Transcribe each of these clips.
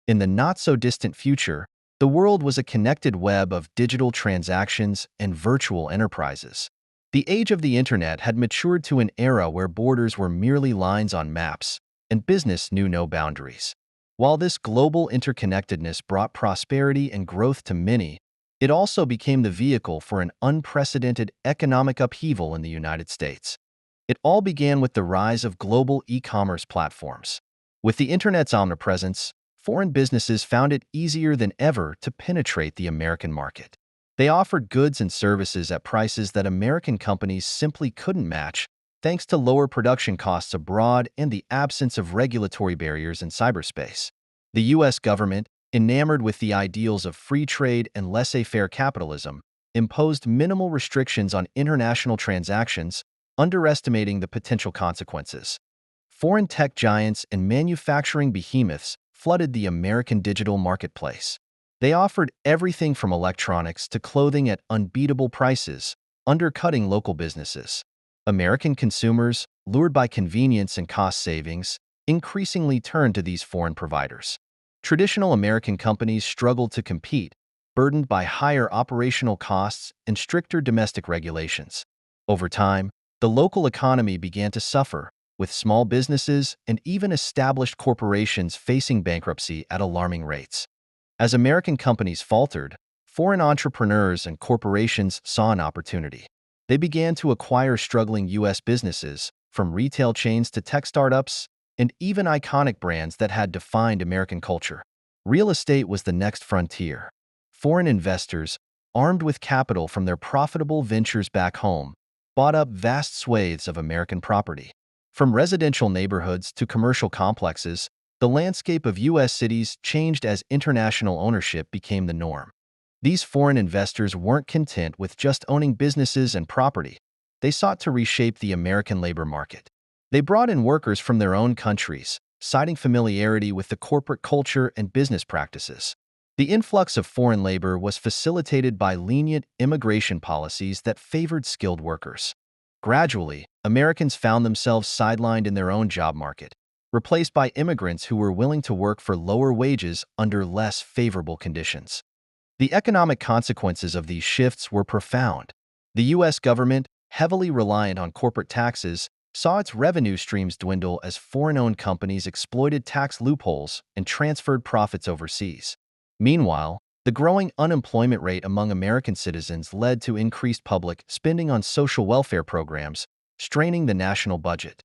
In the not-so-distant future, the world was a connected web of digital transactions and virtual enterprises. The age of the internet had matured to an era where borders were merely lines on maps, and business knew no boundaries. While this global interconnectedness brought prosperity and growth to many, it also became the vehicle for an unprecedented economic upheaval in the United States. It all began with the rise of global e-commerce platforms. With the internet's omnipresence, foreign businesses found it easier than ever to penetrate the American market. They offered goods and services at prices that American companies simply couldn't match, thanks to lower production costs abroad and the absence of regulatory barriers in cyberspace. The U.S. government, enamored with the ideals of free trade and laissez-faire capitalism, imposed minimal restrictions on international transactions, underestimating the potential consequences. Foreign tech giants and manufacturing behemoths flooded the American digital marketplace. They offered everything from electronics to clothing at unbeatable prices, undercutting local businesses. American consumers, lured by convenience and cost savings, increasingly turned to these foreign providers. Traditional American companies struggled to compete, burdened by higher operational costs and stricter domestic regulations. Over time, the local economy began to suffer, with small businesses and even established corporations facing bankruptcy at alarming rates. As American companies faltered, foreign entrepreneurs and corporations saw an opportunity. They began to acquire struggling U.S. businesses, from retail chains to tech startups, and even iconic brands that had defined American culture. Real estate was the next frontier. Foreign investors, armed with capital from their profitable ventures back home, bought up vast swathes of American property. From residential neighborhoods to commercial complexes, the landscape of U.S. cities changed as international ownership became the norm. These foreign investors weren't content with just owning businesses and property. They sought to reshape the American labor market. They brought in workers from their own countries, citing familiarity with the corporate culture and business practices. The influx of foreign labor was facilitated by lenient immigration policies that favored skilled workers. Gradually, Americans found themselves sidelined in their own job market, replaced by immigrants who were willing to work for lower wages under less favorable conditions. The economic consequences of these shifts were profound. The U.S. government, heavily reliant on corporate taxes, saw its revenue streams dwindle as foreign-owned companies exploited tax loopholes and transferred profits overseas. Meanwhile, the growing unemployment rate among American citizens led to increased public spending on social welfare programs, straining the national budget.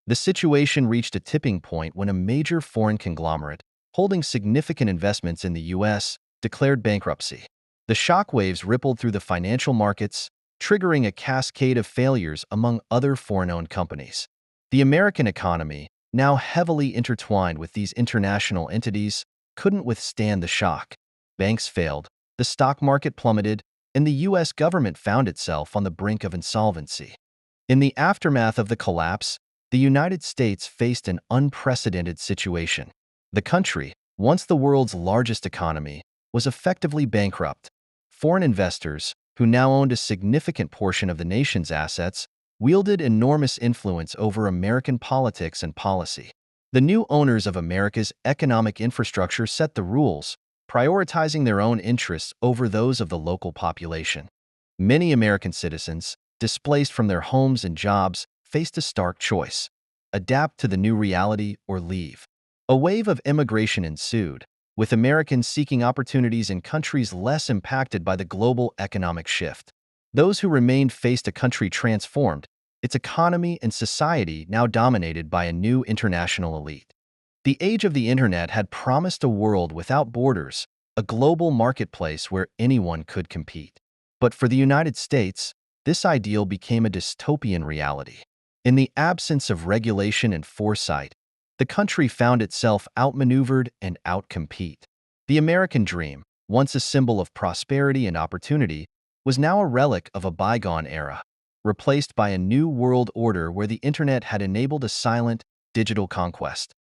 The situation reached a tipping point when a major foreign conglomerate, holding significant investments in the U.S., declared bankruptcy. The shockwaves rippled through the financial markets, triggering a cascade of failures among other foreign-owned companies. The American economy, now heavily intertwined with these international entities, couldn't withstand the shock. Banks failed, the stock market plummeted, and the U.S. government found itself on the brink of insolvency. In the aftermath of the collapse, the United States faced an unprecedented situation. The country, once the world's largest economy, was effectively bankrupt. Foreign investors, who now owned a significant portion of the nation's assets, wielded enormous influence over American politics and policy. The new owners of America's economic infrastructure set the rules, prioritizing their own interests over those of the local population. Many American citizens, displaced from their homes and jobs, faced a stark choice: adapt to the new reality or leave. A wave of immigration ensued, with Americans seeking opportunities in countries less impacted by the global economic shift. Those who remained faced a country transformed, its economy and society now dominated by a new international elite. The age of the internet had promised a world without borders, a global marketplace where anyone could compete. But for the United States, this ideal became a dystopian reality. In the absence of regulation and foresight, the country found itself outmaneuvered and outcompete. The American dream, once a symbol of prosperity and opportunity, was now a relic of a bygone era, replaced by a new world order where the internet had enabled a silent, digital conquest.